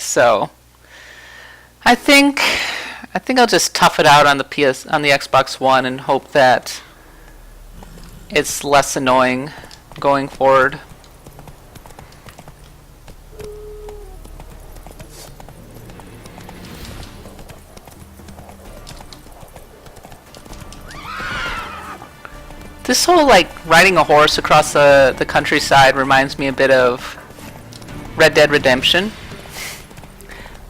So I think I'll just tough it out on the Xbox One and hope that it's less annoying going forward. This whole like riding a horse across the countryside reminds me a bit of Red Dead Redemption,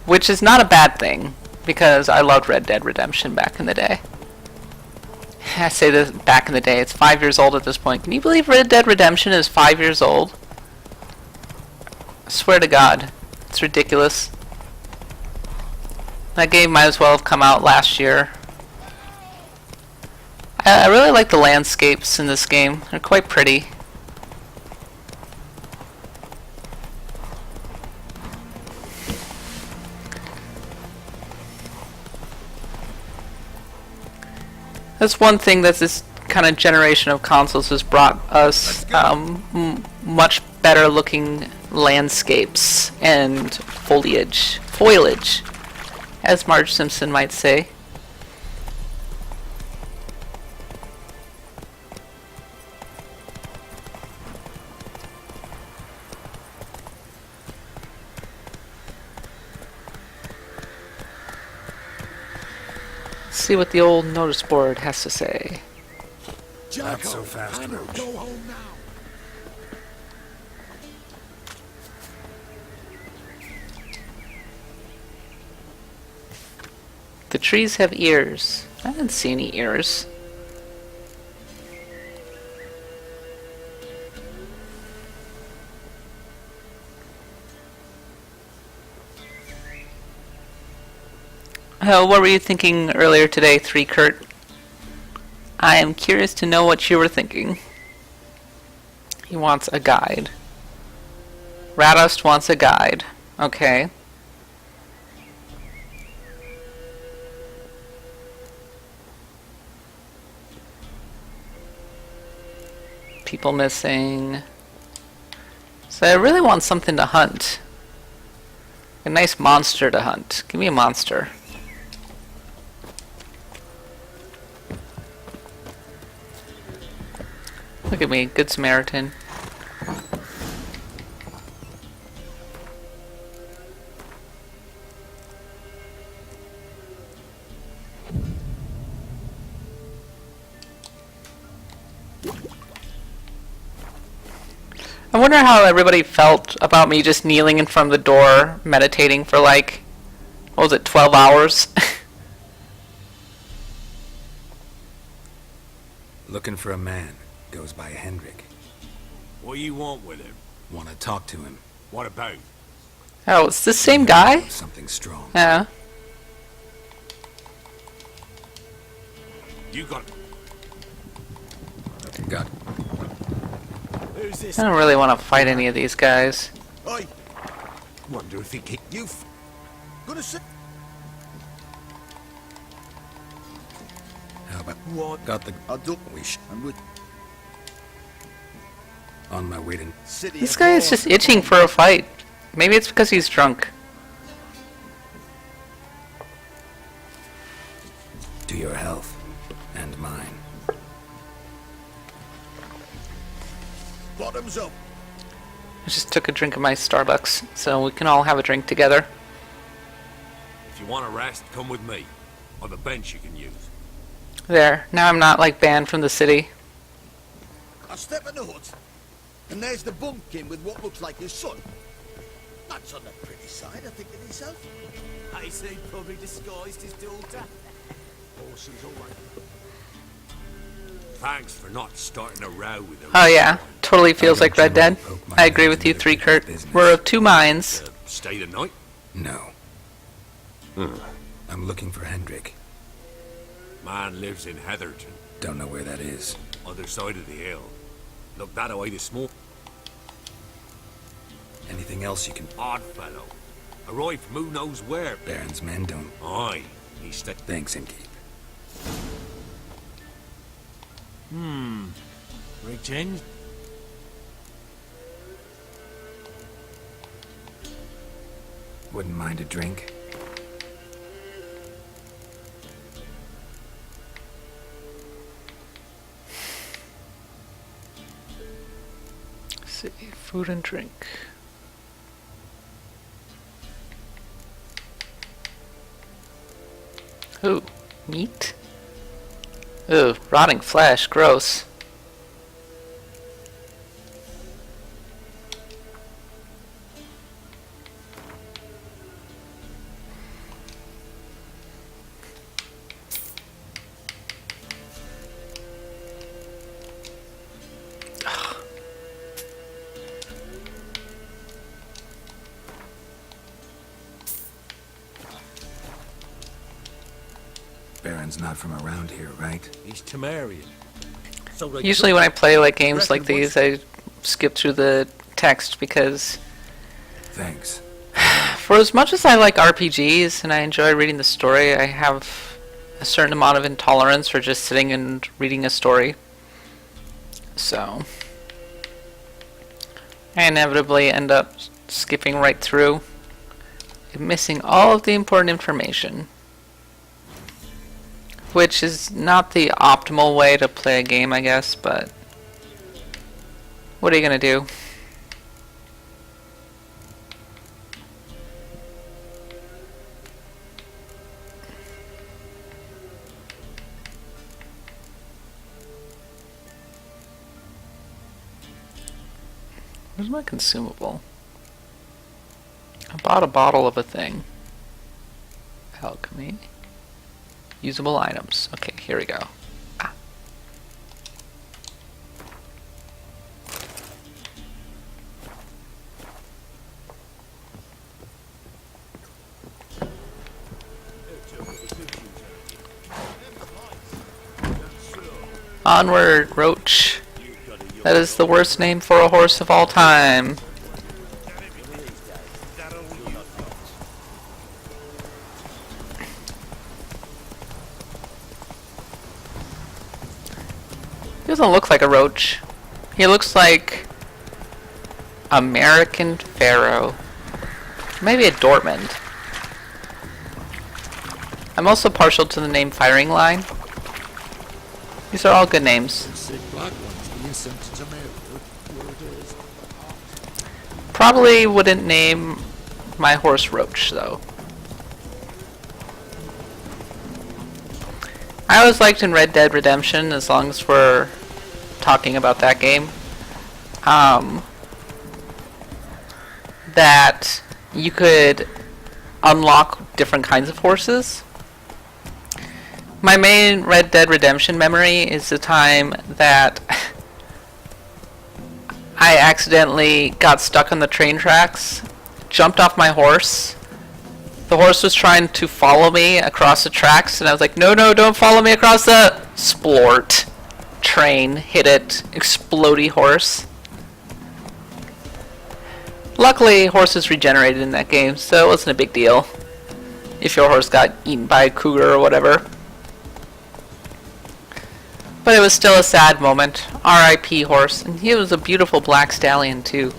which is not a bad thing because I loved Red Dead Redemption back in the day. I say this back in the day, it's 5 years old at this point. Can you believe Red Dead Redemption is 5 years old? I swear to God, it's ridiculous. That game might as well have come out last year. I really like the landscapes in this game. They're quite pretty. That's one thing that this kind of generation of consoles has brought us, much better looking landscapes and foliage, as Marge Simpson might say. See what the old notice board has to say. Not so fast, Go home now. The trees have ears. I didn't see any ears. What were you thinking earlier today, 3 Kurt? I am curious to know what you were thinking. He wants a guide. Radust wants a guide. Okay. People missing. So I really want something to hunt. A nice monster to hunt. Give me a monster. Look at me, good Samaritan. I wonder how everybody felt about me just kneeling in front of the door, meditating for like, what was it, 12 hours? Looking for a man. Goes by Hendrik. What do you want with him? Want to talk to him. What about? Oh, it's the same guy? Something strong. Yeah. You got. Got. Who's this? I don't really want to fight any of these guys. I wonder if he kicked you. Gonna sit. How about What? got the I don't wish. I'm with on my way to city. This guy is just itching for a fight. Maybe it's because he's drunk. to your health and mine. Bottoms up. I just took a drink of my Starbucks, so we can all have a drink together. If you want to rest, come with me. On the bench you can use. There. Now I'm not, like, banned from the city. I step in the hut, and there's the bumpkin with what looks like his son. That's on the pretty side, I think to myself. I say probably disguised his daughter. Parson's all right. Thanks for not starting a row with him. Oh yeah, totally feels like Red Dead. I agree with you, 3 Kurt. We're of two minds. Stay the night? No. I'm looking for Hendrik. Man lives in Heatherton, Don't know where that is. other side of the hill. Look that away this morning. Anything else you can... Odd fellow. Arrived from who knows where. Baron's men don't... Aye, he stayed. Thanks, Inkeep. Rig change? Wouldn't mind a drink. Let's see, food and drink. Ooh, meat? Ooh, rotting flesh, gross. Baron's not from around here, right? He's Temerian. So they Usually when I play like games like these, I skip through the text because Thanks. for as much as I like RPGs and I enjoy reading the story, I have a certain amount of intolerance for just sitting and reading a story. So I inevitably end up skipping right through and missing all of the important information, which is not the optimal way to play a game, I guess, but what are you gonna do? Where's my consumable? I bought a bottle of a thing. Alchemy. Usable items. Okay, here we go. Ah. Onward, Roach. That is the worst name for a horse of all time. He doesn't look like a roach. He looks like American Pharaoh. Maybe a Dortmund. I'm also partial to the name Firing Line. These are all good names. Sick black ones being sent to America. Where it is. Probably wouldn't name my horse Roach, though. I always liked in Red Dead Redemption, as long as we're talking about that game, that you could unlock different kinds of horses. My main Red Dead Redemption memory is the time that I accidentally got stuck on the train tracks, jumped off my horse. The horse was trying to follow me across the tracks, and I was like, no, don't follow me across the splort. Train, hit it, explodey horse. Luckily, horses regenerated in that game, so it wasn't a big deal if your horse got eaten by a cougar or whatever. But it was still a sad moment. R.I.P. horse. And he was a beautiful black stallion, too.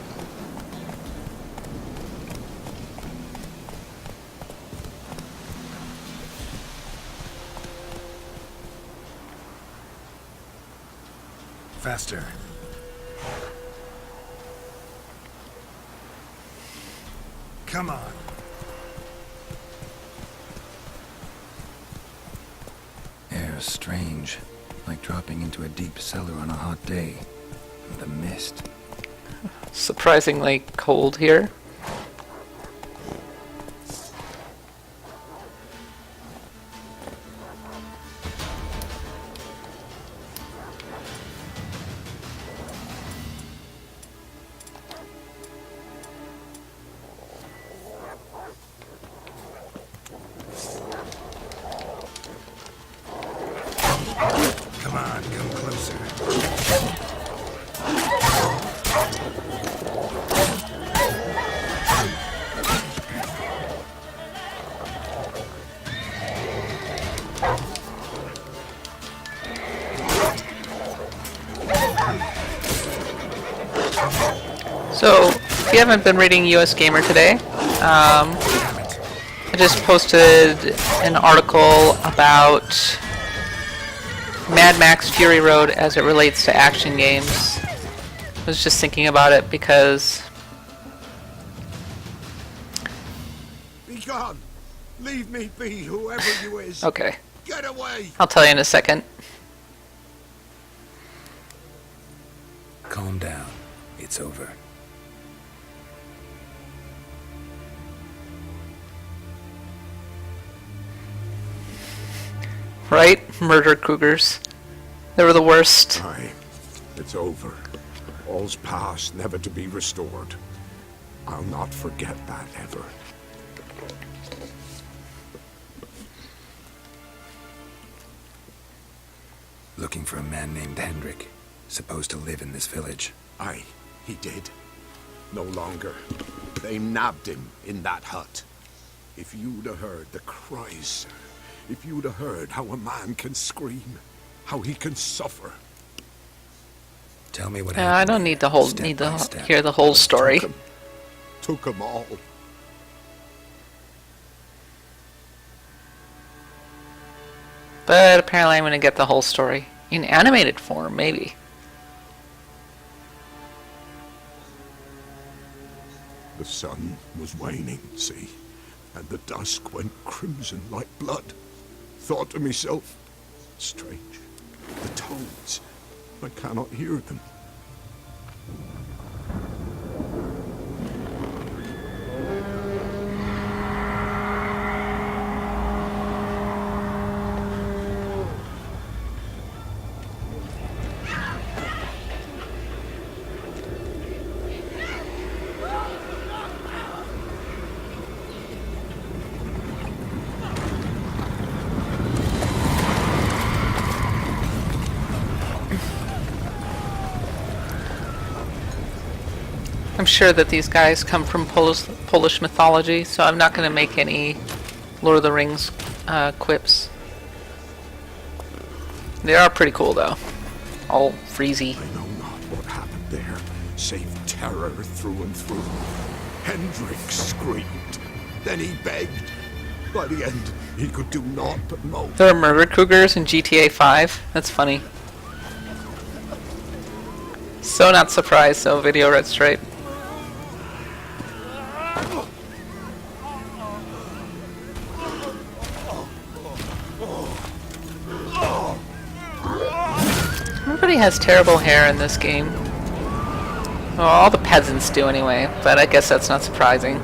Faster. Come on. Air's strange. Like dropping into a deep cellar on a hot day. The mist. Surprisingly cold here. Come on, come closer. So, if you haven't been reading USgamer today, I just posted an article about Mad Max Fury Road as it relates to action games. I was just thinking about it because... Be gone. Leave me be, whoever you is. Okay, Get away. I'll tell you in a second. Calm down. It's over. Right? Murder cougars. They were the worst. Aye, it's over. All's past, never to be restored. I'll not forget that ever. Looking for a man named Hendrik, supposed to live in this village. Aye, he did. No longer. They nabbed him in that hut. If you'd have heard the cries, sir. If you'd have heard how a man can scream, how he can suffer. Tell me what I happened. don't need Step by step. hear the whole story. Took 'em all. But apparently I'm going to get the whole story. In animated form, maybe. The sun was waning, see, and the dusk went crimson like blood. Thought to myself, strange, the toads, I cannot hear them. I'm sure that these guys come from Polish mythology, so I'm not going to make any Lord of the Rings quips. They are pretty cool, though. All freezy. I know not what happened there, save terror through and through. Hendrik screamed, then he begged. By the end, he could do naught but moan. There are murder cougars in GTA 5. That's funny. So not surprised, though, Video Red Stripe. Everybody has terrible hair in this game. Well, all the peasants do anyway, but I guess that's not surprising.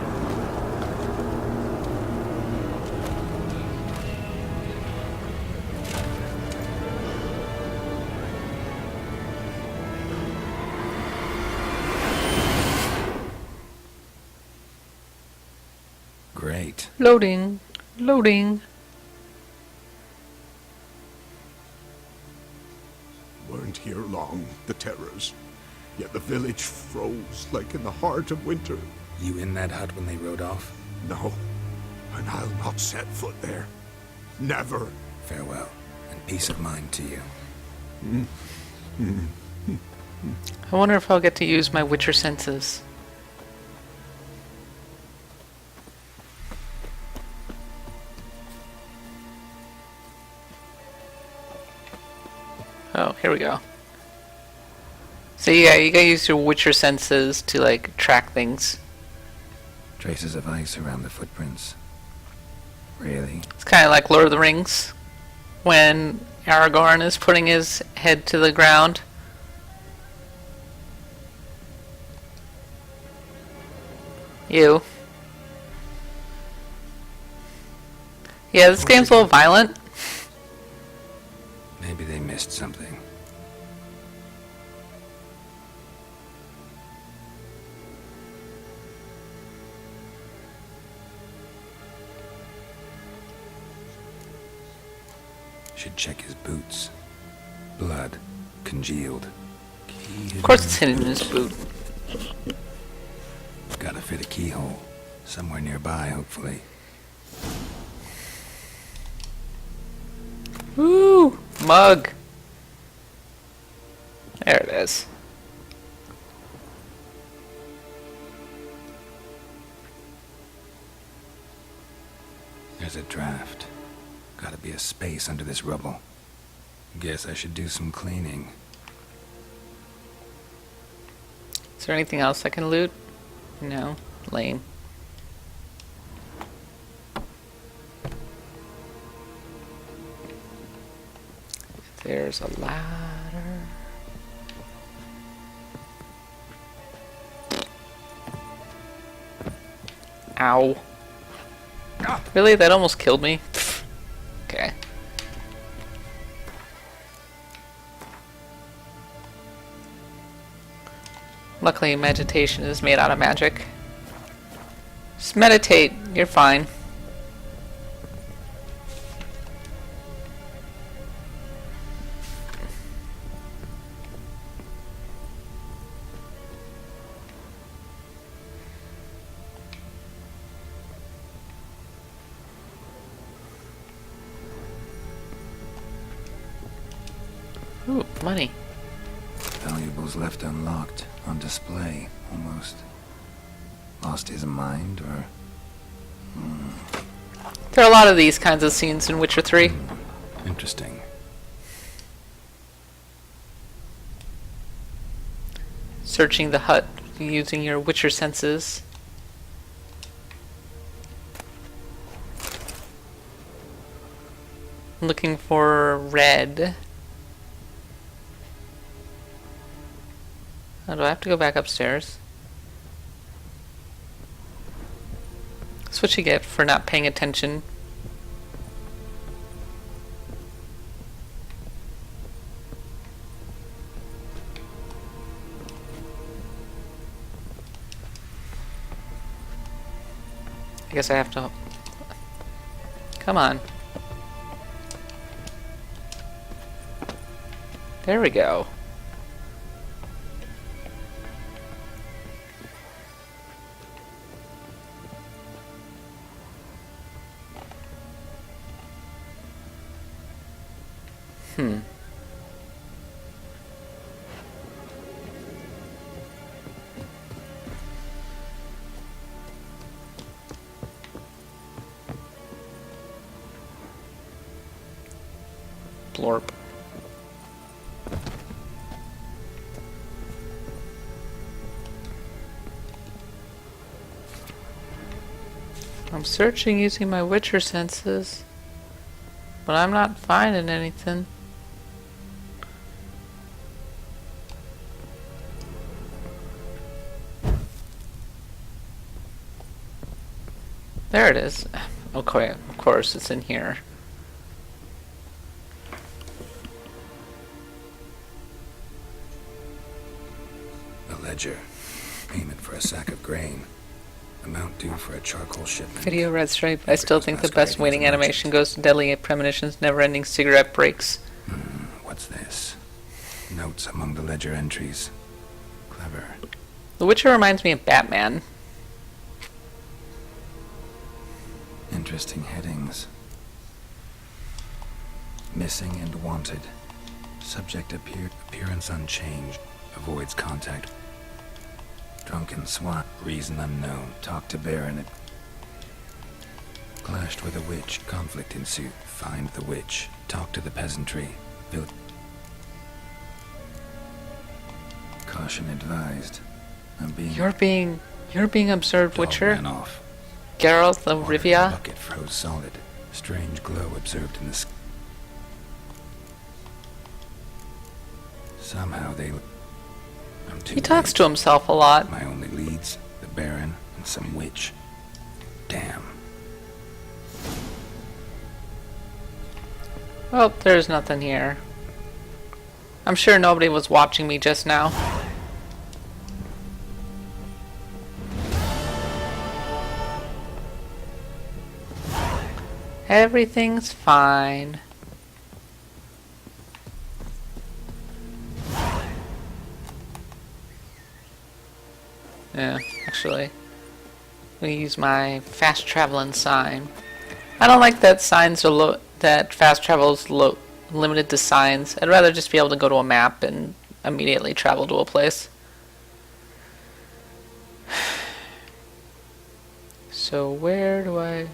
Great. Loading. Loading. Weren't here long, the terrors. Yet the village froze like in the heart of winter. You in that hut when they rode off? No, and I'll not set foot there. Never. Farewell, and peace of mind to you. I wonder if I'll get to use my Witcher senses. Oh, here we go. So yeah, you gotta use your Witcher senses to like track things. Traces of ice around the footprints. Really? It's kind of like Lord of the Rings, when Aragorn is putting his head to the ground. You. Yeah, this game's a little violent. Maybe they missed something. Should check his boots. Blood. Congealed. Of course it's hidden in his boot. Gotta fit a keyhole. Somewhere nearby, hopefully. Woo! Mug! There it is. There's a draft. Gotta be a space under this rubble. Guess I should do some cleaning. Is there anything else I can loot? No. Lame. There's a ladder. Ow. Really? That almost killed me? Okay. Luckily, meditation is made out of magic. Just meditate. You're fine. Ooh, money. Valuables left unlocked, on display, almost. Lost his mind, or... There are a lot of these kinds of scenes in Witcher 3. Interesting. Searching the hut using your Witcher senses. Looking for red. Oh, do I have to go back upstairs? That's what you get for not paying attention. I guess I have to... Come on. There we go. Blorp. I'm searching using my Witcher senses, but I'm not finding anything. There it is. Okay, of course it's in here. A ledger. Payment for a sack of grain. Amount due for a charcoal shipment. Video red stripe. I still think the best waiting animation goes to Deadly Premonitions, never-ending cigarette breaks. What's this? Notes among the ledger entries. Clever. The Witcher reminds me of Batman. Interesting headings. Missing and wanted. Subject appearance unchanged. Avoids contact. Drunken swine. Reason unknown. Talk to Baron. Clashed with a witch. Conflict ensued. Find the witch. Talk to the peasantry. Caution advised. You're being observed, Dog Witcher. ran off. Geralt of Water in the Rivia. bucket froze solid. Strange glow observed in the sky. Somehow they... I'm too He talks late. to himself a lot. My only leads, the Baron and some witch. Damn. Well, there's nothing here. I'm sure nobody was watching me just now. Everything's fine. Yeah, actually, we use my fast traveling sign. I don't like that signs are that fast travel is limited to signs. I'd rather just be able to go to a map and immediately travel to a place. So where do I...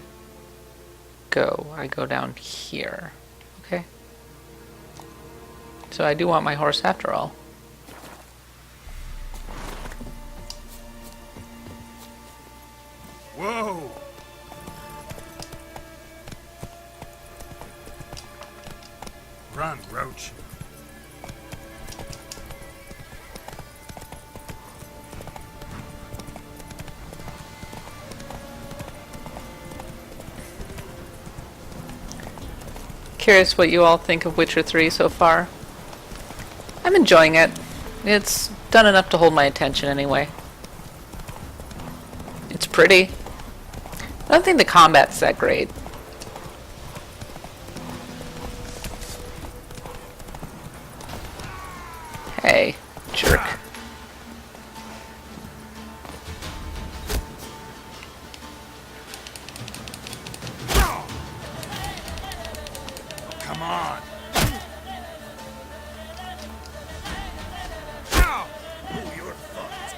go? I go down here. Okay. So I do want my horse after all. Whoa! Run, Roach. Curious what you all think of Witcher 3 so far. I'm enjoying it. It's done enough to hold my attention anyway. It's pretty. I don't think the combat's that great. Hey, jerk. Come on. Oh, you're fucked.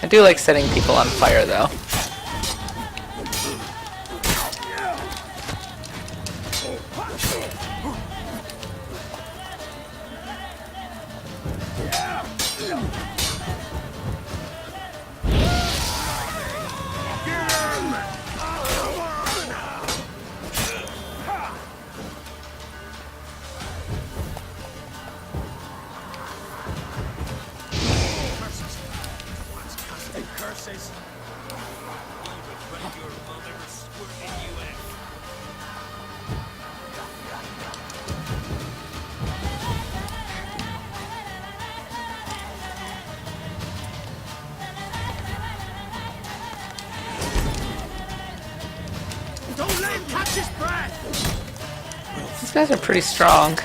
I do like setting people on fire though. Curses. Your mother was squirting you in. Don't let him catch his breath! These guys are pretty strong.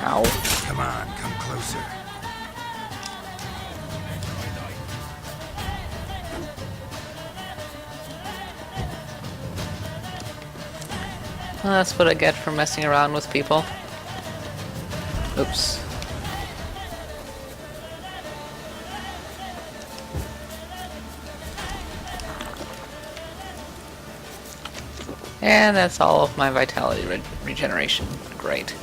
Ow. Come on, come closer. Well, that's what I get for messing around with people. Oops. And that's all of my vitality regeneration. Great.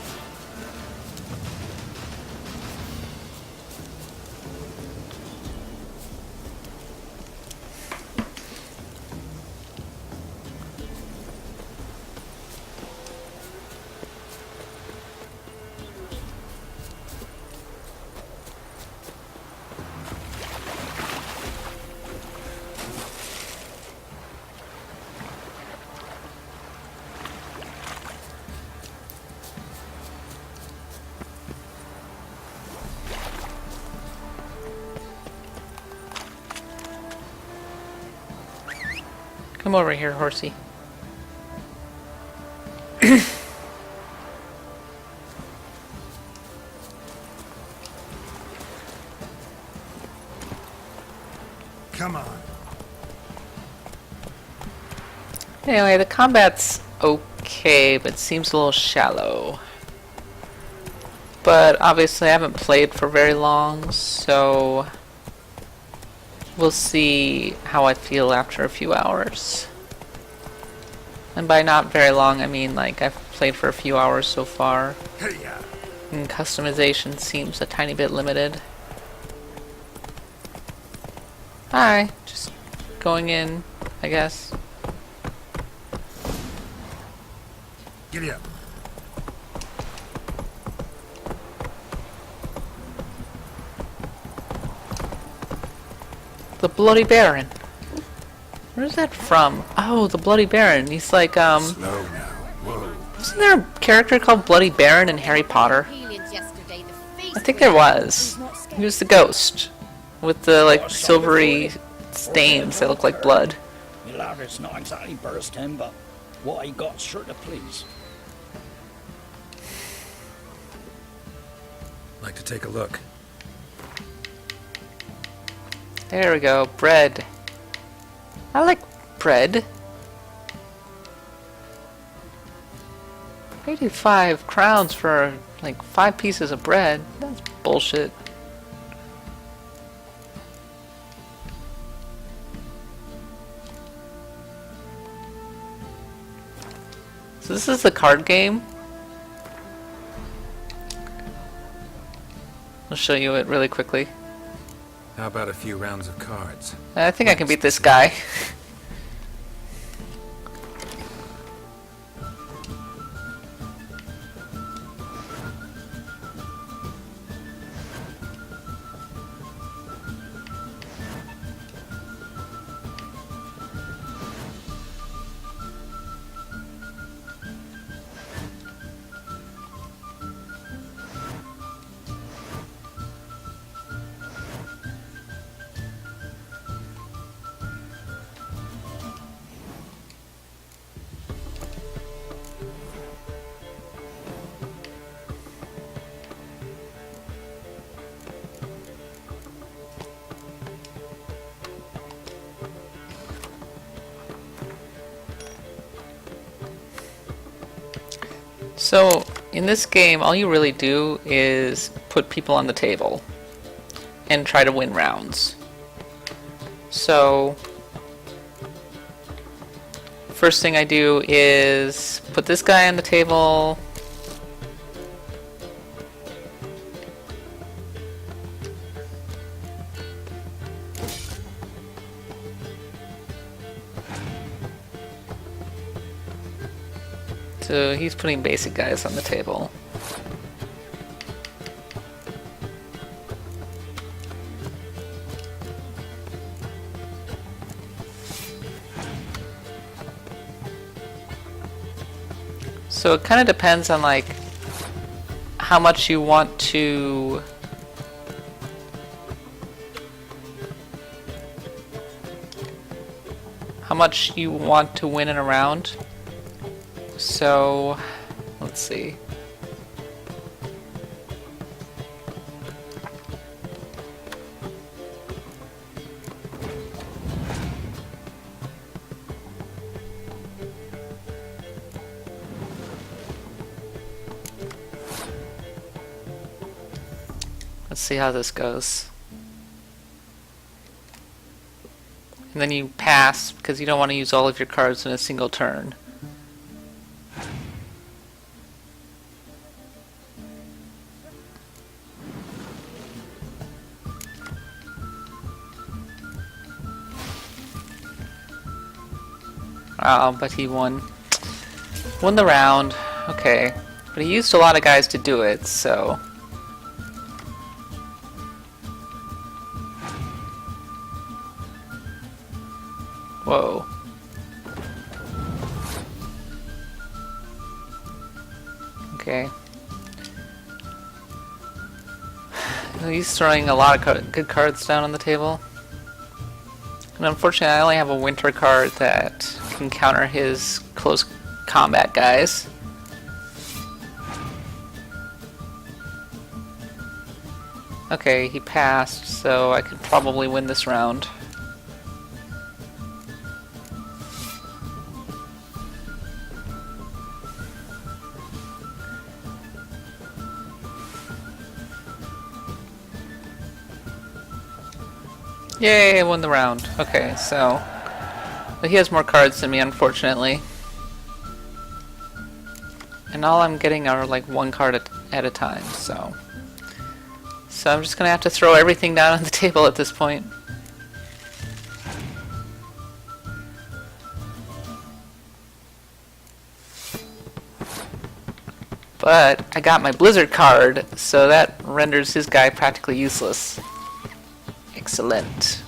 Come over here, horsey. Come on. Anyway, the combat's okay, but seems a little shallow. But obviously I haven't played for very long, so we'll see how I feel after a few hours. And by not very long, I mean like I've played for a few hours so far. Hey-ya. And customization seems a tiny bit limited. Hi, just going in, I guess. Giddy up. The Bloody Baron. Where's that from? Oh, the Bloody Baron. He's like, Slow now. Whoa. wasn't there a character called Bloody Baron in Harry Potter? I think there was. He was the ghost. With the, like, silvery stains that look like blood. My lad, it's not exactly burst him, but what I got sure to please. Like to take a look. There we go. Bread. I like bread. 85 crowns for like 5 pieces of bread. That's bullshit. So this is the card game. I'll show you it really quickly. How about a few rounds of cards? I think I can beat this guy. So, in this game, all you really do is put people on the table and try to win rounds. So, first thing I do is put this guy on the table. So he's putting basic guys on the table. So it kind of depends on like how much you want to win in a round. So, let's see. Let's see how this goes. And then you pass because you don't want to use all of your cards in a single turn. Oh, but he won the round. Okay. But he used a lot of guys to do it, so... Whoa. Okay. He's throwing a lot of good cards down on the table. And unfortunately, I only have a winter card that can counter his close combat guys. Okay, he passed, so I could probably win this round. Yay, I won the round. Okay, so... But he has more cards than me, unfortunately. And all I'm getting are like one card at a time, so... So I'm just gonna have to throw everything down on the table at this point. But I got my Blizzard card, so that renders his guy practically useless. Excellent.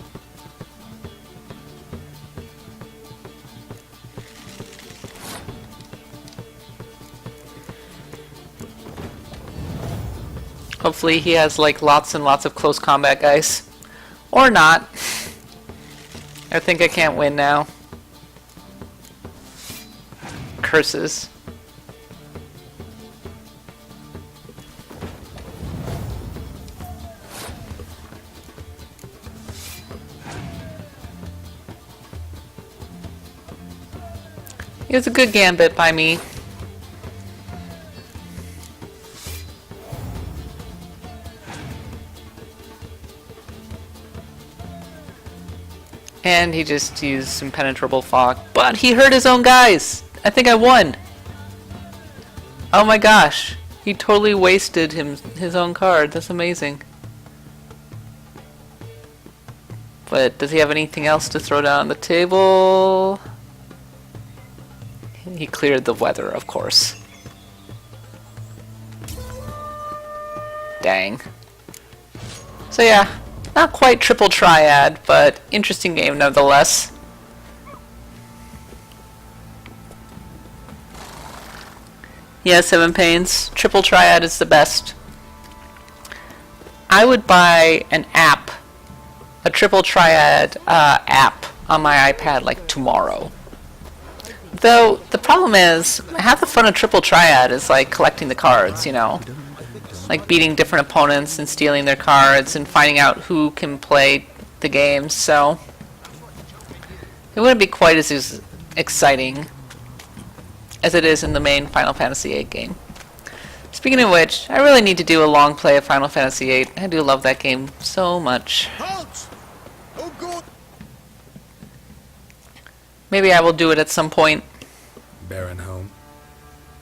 Hopefully he has like lots and lots of close combat guys. Or not. I think I can't win now. Curses. It was a good gambit by me. And he just used impenetrable fog. But he hurt his own guys! I think I won! Oh my gosh. He totally wasted his own card. That's amazing. But does he have anything else to throw down on the table? He cleared the weather, of course. Dang. So yeah, not quite triple triad, but interesting game nonetheless. Yeah, 7 Pains. Triple triad is the best. I would buy an app, a triple triad app on my iPad like tomorrow. Though the problem is, half the fun of triple triad is like collecting the cards, you know, like beating different opponents and stealing their cards and finding out who can play the games. So it wouldn't be quite as exciting as it is in the main Final Fantasy VIII game. Speaking of which, I really need to do a long play of Final Fantasy VIII. I do love that game so much. Halt! Oh, good. Maybe I will do it at some point. Baron home?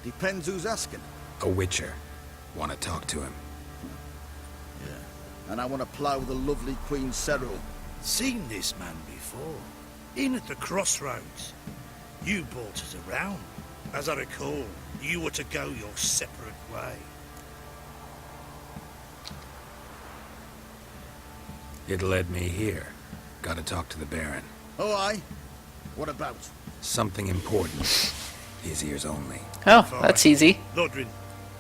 Depends who's asking. A witcher. Want to talk to him. And I want to plough the lovely Queen Cero. Seen this man before. In at the crossroads. You brought us around. As I recall, you were to go your separate way. It led me here. Gotta talk to the Baron. Oh, aye? What about? Something important. His ears only. Oh, Fine. that's easy. Lodrin,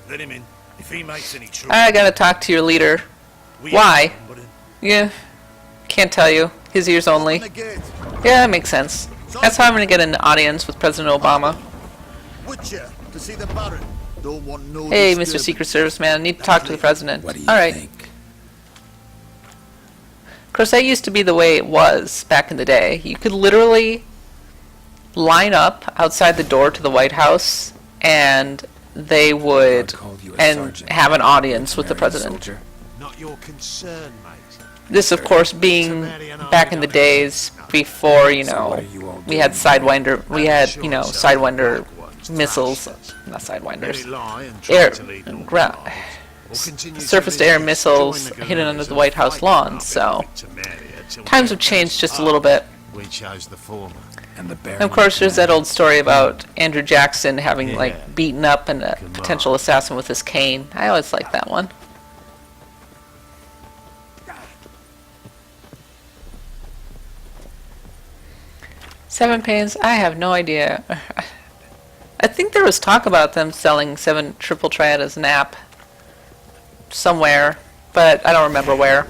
let him in. If he makes any trouble... I gotta talk to your leader. we Why? ain't but Yeah, can't tell you. His ears only. Open the gate. Yeah, that makes sense. That's how I'm gonna get an audience with President Obama. Witcher, to see the Baron. Don't want no Hey, Mr. disturbance. Secret Service man, I need to talk to the president. What do you Alright. think? Of course, that used to be the way it was back in the day. You could literally line up outside the door to the White House, and they would Called you a and sergeant. have an audience with the American president. soldier. Not your concern, mate. This, of course, being back in the days before, you So what know, are you all we had doing? Sidewinder, we had, you know, Sidewinder missiles, not Sidewinders, air, surface-to-air missiles hidden under the White House lawn. So times have changed just a little bit. We chose the former. And the Baron. And of course, there's that old story about Andrew Jackson having like beaten up a potential assassin with his cane. I always liked that one. Seven Pains, I have no idea. I think there was talk about them selling 7 Triple Triad as an app somewhere, but I don't remember where.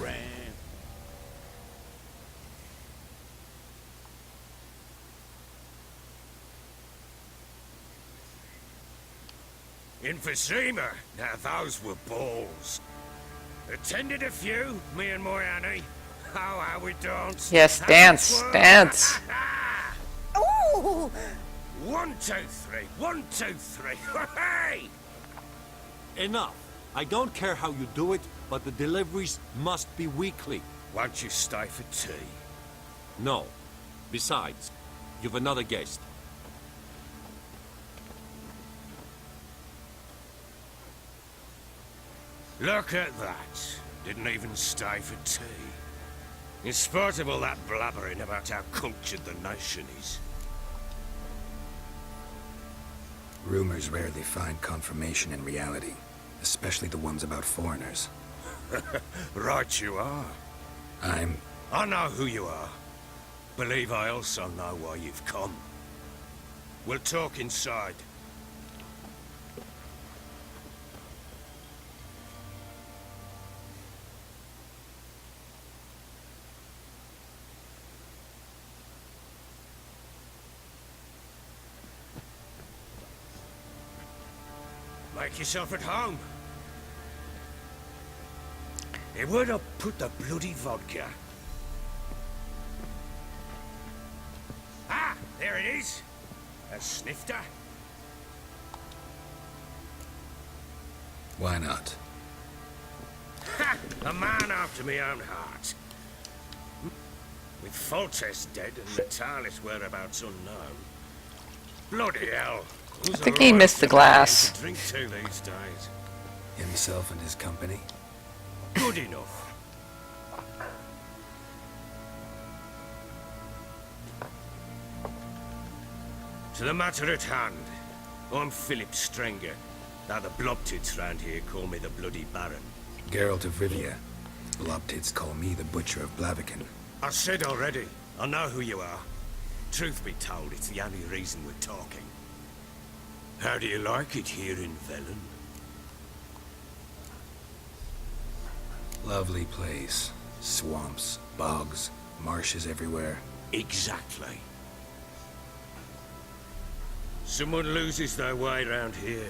Emphysema. Now those were balls. Attended a few, me and my Annie. Oh, how we danced. Yes, How dance, we twirled. dance. Ooh! 1, 2, 3. 1, 2, 3. Hey! Enough. I don't care how you do it, but the deliveries must be weekly. Won't you stay for tea? No. Besides, you've another guest. Look at that. Didn't even stay for tea. In spite of all that blabbering about how cultured the nation is. Rumors rarely find confirmation in reality, especially the ones about foreigners. Right you are. I'm... I know who you are. Believe I also know why you've come. We'll talk inside. Make yourself at home. Hey, where'd I put the bloody vodka? Ah, there it is. A snifter? Why not? Ha! A man after my own heart. With Foltest dead and Natalis whereabouts unknown. Bloody hell. I think he missed the glass. Drink to these days. Himself and his company? Good enough. To the matter at hand. I'm Philip Strenger. Now the Blobtits round here call me the Bloody Baron. Geralt of Rivia. Blobtits call me the Butcher of Blaviken. I said already, I know who you are. Truth be told, it's the only reason we're talking. How do you like it here in Velen? Lovely place. Swamps, bogs, marshes everywhere. Exactly. Someone loses their way around here,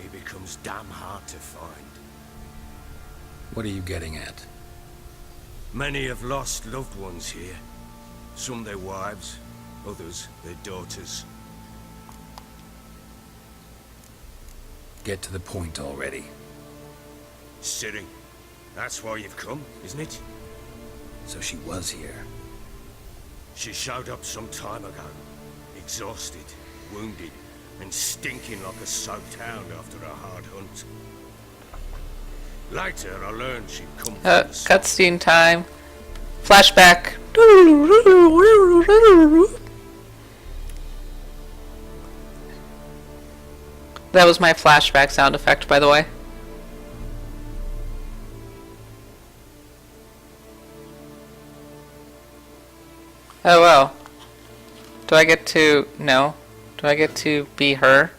he becomes damn hard to find. What are you getting at? Many have lost loved ones here. Some their wives, others their daughters. Get to the point already. Ciri, that's why you've come, isn't it? So she was here. She showed up some time ago, exhausted, wounded, and stinking like a soaked hound after a hard hunt. Later, I learned she'd come from the south. Cutscene time. Flashback. That was my flashback sound effect, by the way. Oh well. Do I get to... No. Do I get to be her?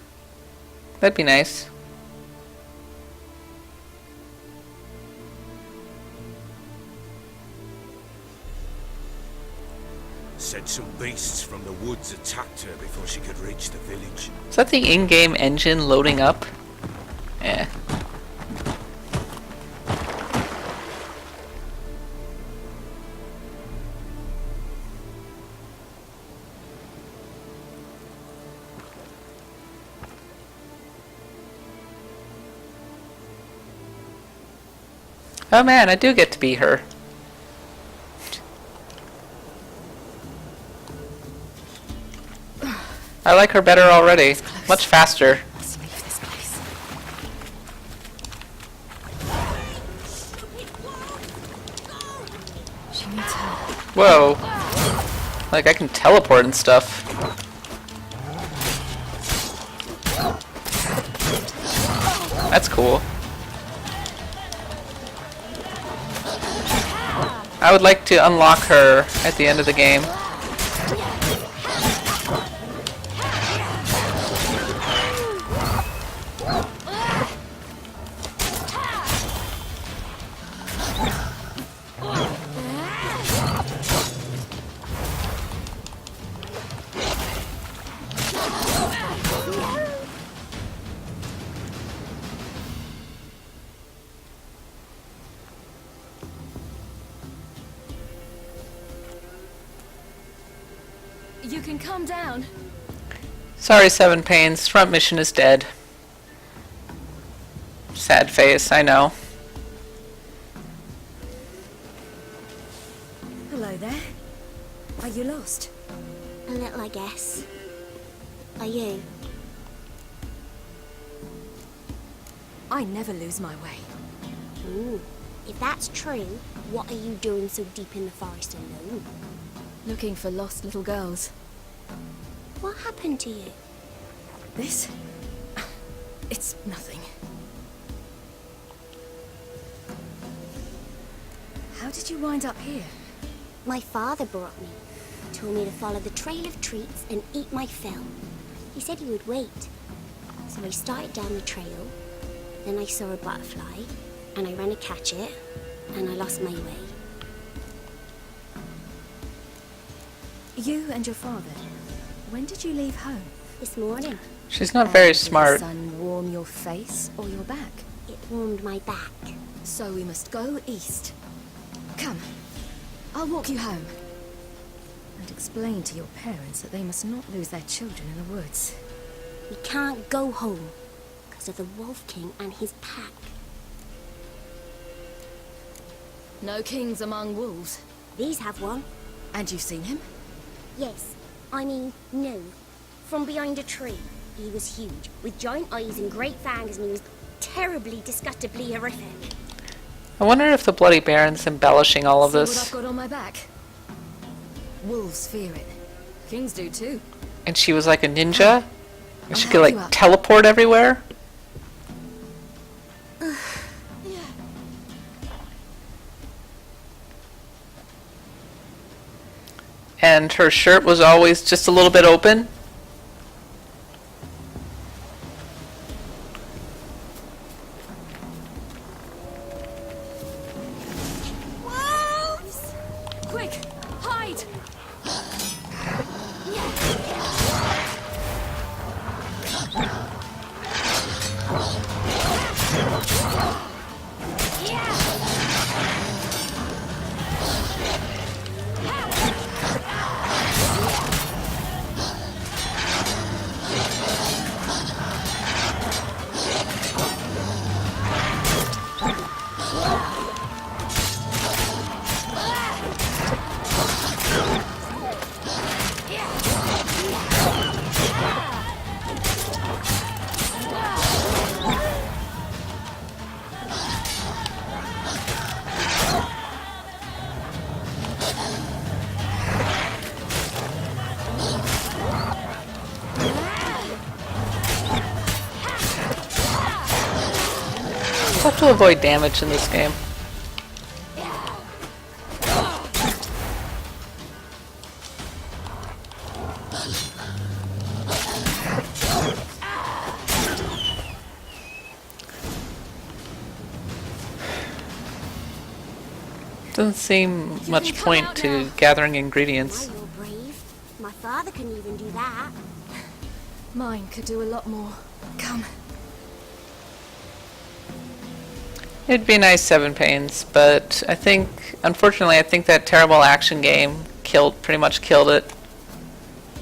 That'd be nice. Said some beasts from the woods attacked her before she could reach the village. Is that the in-game engine loading up? Eh. Oh man, I do get to be her. I like her better already. Much faster. Let's leave this place. She needs help. Whoa. Like I can teleport and stuff. That's cool. I would like to unlock her at the end of the game. You can calm down. Sorry, Seven Pains. Front mission is dead. Sad face, I know. Hello there. Are you lost? A little, I guess. Are you? I never lose my way. Ooh. If that's true, what are you doing so deep in the forest alone? Looking for lost little girls. What happened to you? This? It's nothing. How did you wind up here? My father brought me. Told me to follow the trail of treats and eat my fill. He said he would wait. So I started down the trail. Then I saw a butterfly, and I ran to catch it, and I lost my way. You and your father. When did you leave home? This morning, She's not very Did smart. the sun warm your face or your back? it warmed my back. So we must go east. Come. I'll walk you home. And explain to your parents that they must not lose their children in the woods. We can't go home because of the Wolf King and his pack. No kings among wolves. These have one. And you've seen him? Yes. I mean, no. From behind a tree. He was huge, with giant eyes and great fangs, and he was terribly, disgustingly horrific. I wonder if the Bloody Baron's embellishing all of See this. what I've got on my back? Wolves fear it. Kings do too. And she was like a ninja? And I'll she help could like you up. teleport everywhere? And her shirt was always just a little bit open? Wolves! Quick, hide! Tough to avoid damage in this game. Doesn't seem much point to gathering ingredients. Why, you're brave. My father couldn't even do that. Mine could do a lot more. Come. It'd be nice 7 pains, but I think, unfortunately, I think that terrible action game pretty much killed it.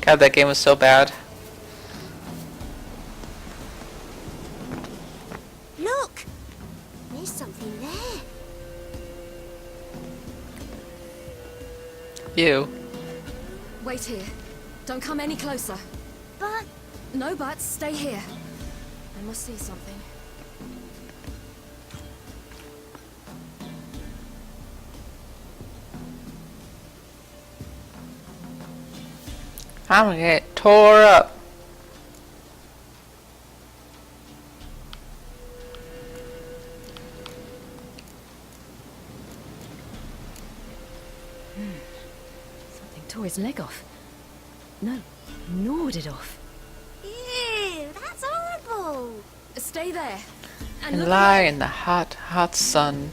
God, that game was so bad. Look! There's something there. You. Wait here. Don't come any closer. But No buts. Stay here. I must see something. I'm gonna get tore up. Something tore his leg off. No, gnawed it off. ew, that's horrible. Stay there. And look lie away. in the hot, hot sun.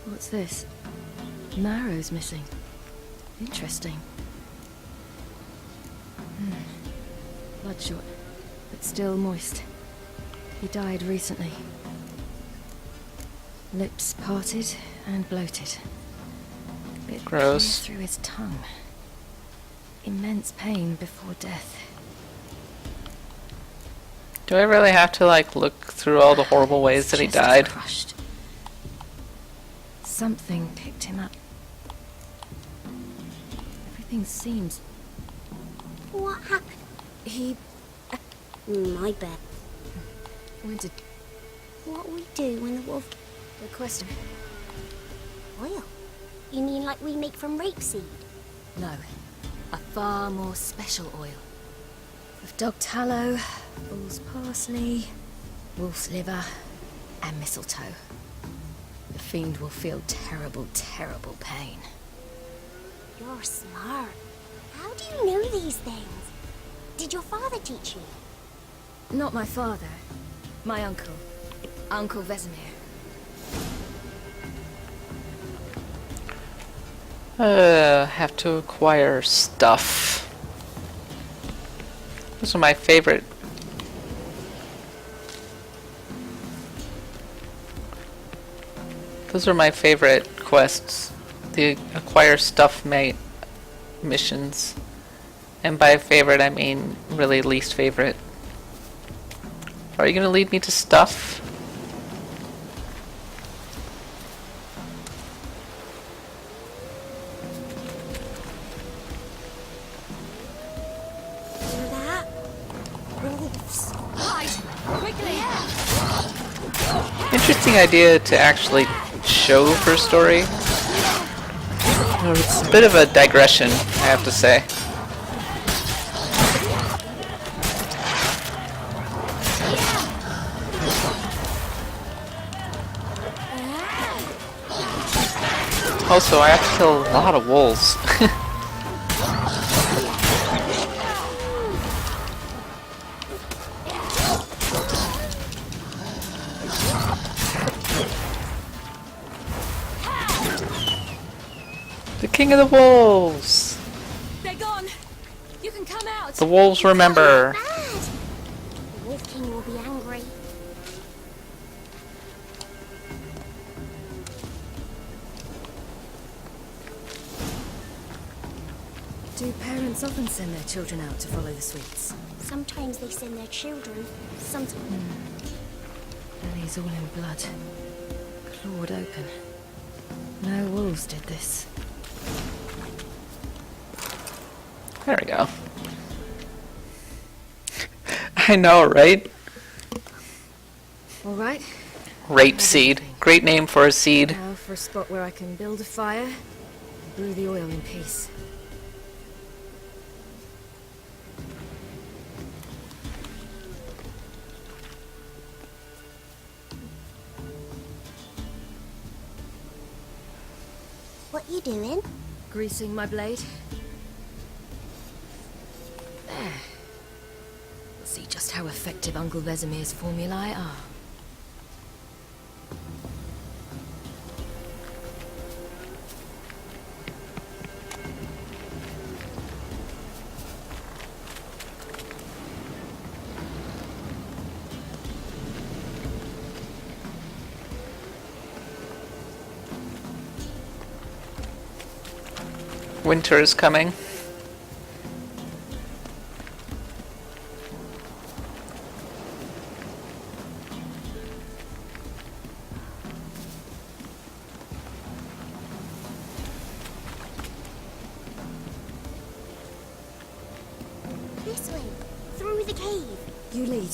What's this? Marrow's missing. Interesting. Bloodshot, but still moist. He died recently. Lips parted and bloated. Bit Gross. clear through his tongue. Immense pain before death. Do I really have to like look through all the horrible ways that he His chest is died? crushed. Something picked him up. Everything seems... What happened? He My bad. went to... What we do when the wolf... Good question. Oil? You mean like we make from rapeseed? No. A far more special oil. With dog tallow, bull's parsley, wolf's liver, and mistletoe. The fiend will feel terrible, terrible pain. You're smart. How do you know these things? Did your father teach you? Not my father. My uncle. Uncle Vesemir. Have to acquire stuff. Those are my favorite. Those are my favorite quests. The acquire stuff missions. And by favorite, I mean really least favorite. Are you gonna lead me to stuff? Hear that? Wolves. Hide! Quickly! Interesting idea to actually show for story. It's a bit of a digression, I have to say. Also, I have to kill a lot of wolves. The king of the wolves! They're gone! You can come out! The wolves remember. Bad. The Wolf King will be angry. Do parents often send their children out to follow the sweets? Sometimes they send their children. Sometimes. Belly's all in blood. Clawed open. No wolves did this. There we go. I know, right? All right. Rape seed. Great name for a seed. Now for a spot where I can build a fire and brew the oil in peace. What you doing? Greasing my blade. There. See just how effective Uncle Vesemir's formulae are. Winter is coming. This way. Through the cave. You lead.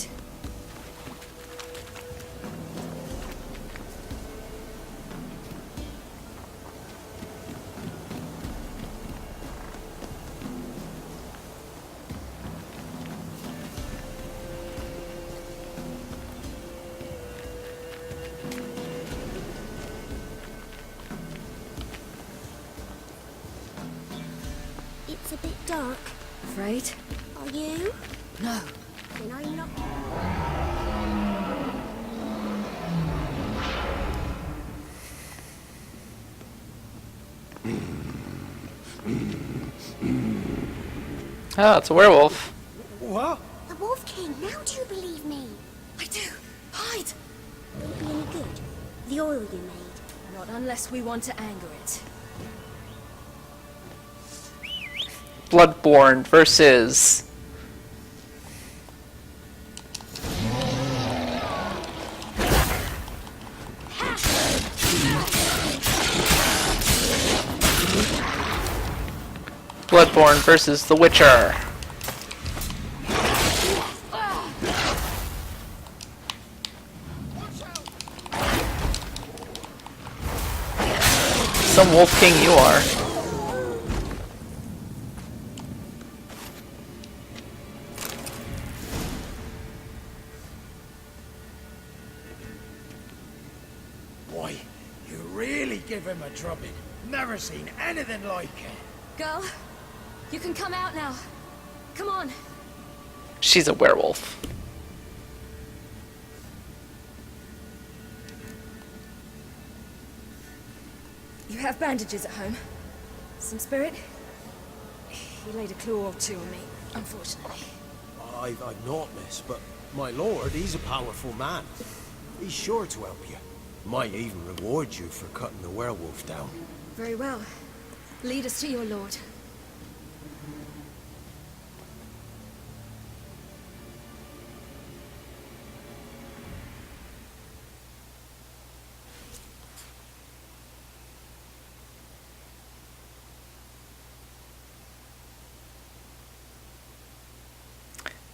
It's a bit dark. Afraid? Are you? No. Then I'm not. Oh, it's a werewolf. What? The Wolf King, now do you believe me? I do. Hide! Will it be any good? The oil you made. Not unless we want to anger it. Bloodborne versus... Bloodborne versus The Witcher. Some Wolf King you are. Boy, you really give him a drubbing. Never seen anything like it. Girl, you can come out now. Come on. She's a werewolf. You have bandages at home. Some spirit? He laid a claw or two on me, unfortunately. I've not, miss, but my lord, he's a powerful man. He's sure to help you. Might even reward you for cutting the werewolf down. Very well. Lead us to your lord.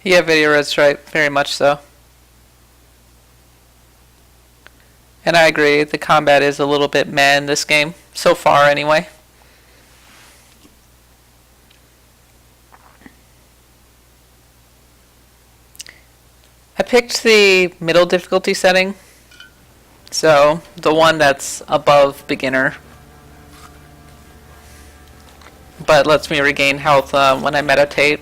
Yeah, Video Red's right. Very much so. And I agree, the combat is a little bit meh in this game. So far, anyway. I picked the middle difficulty setting. So, the one that's above beginner. But lets me regain health when I meditate.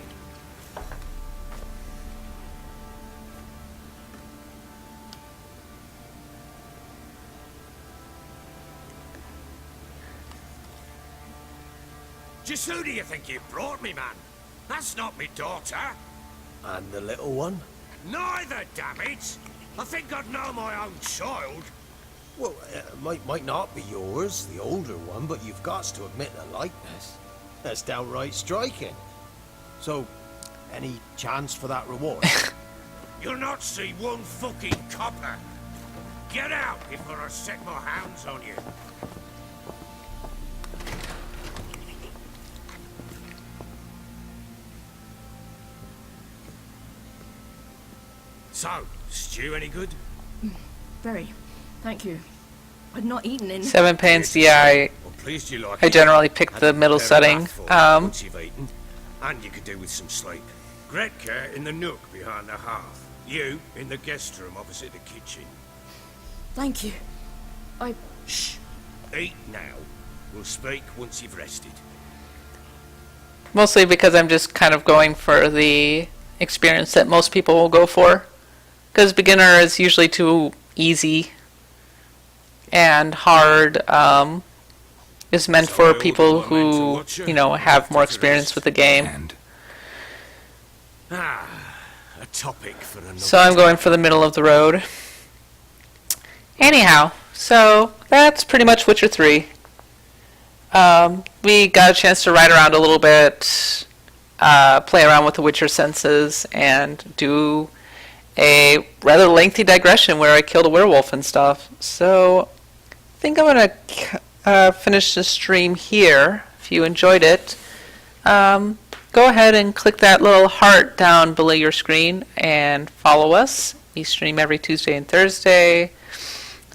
Just who do you think you brought me, man? That's not me daughter. And the little one? Neither, damn it! I think I'd know my own child. Well, might not be yours, the older one, but you've got to admit the likeness. That's downright striking. So, any chance for that reward? You'll not see one fucking copper. Get out before I set my hounds on you. So, stew any good? Very. Thank you. I'd not eaten in... 7 pence, yeah, I'm pleased you like I it. generally pick the Had middle to prepare a setting. bath for you once you've eaten, and you could do with some sleep. Gretka in the nook behind the hearth. You in the guest room opposite the kitchen. Thank you. Shh. Eat now. We'll speak once you've rested. Mostly because I'm just kind of going for the experience that most people will go for. Because beginner is usually too easy, and hard is meant for people who, you know, have more experience with the game. And A topic for another So I'm going for the middle of the road. Anyhow, so that's pretty much Witcher 3. We got a chance to ride around a little bit, play around with the Witcher senses, and do a rather lengthy digression where I killed a werewolf and stuff. So I think I'm going to finish the stream here. If you enjoyed it, go ahead and click that little heart down below your screen and follow us. We stream every Tuesday and Thursday.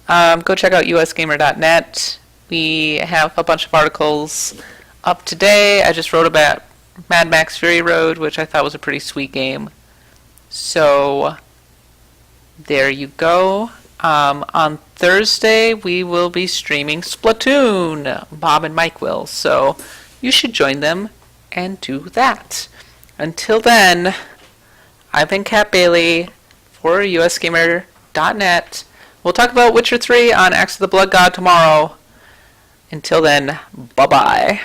Go check out USgamer.net. We have a bunch of articles up today. I just wrote about Mad Max Fury Road, which I thought was a pretty sweet game. So there you go. On Thursday, we will be streaming Splatoon. Bob and Mike will. So you should join them and do that. Until then, I've been Kat Bailey for USgamer.net. We'll talk about Witcher 3 on Axe of the Blood God tomorrow. Until then, bye-bye.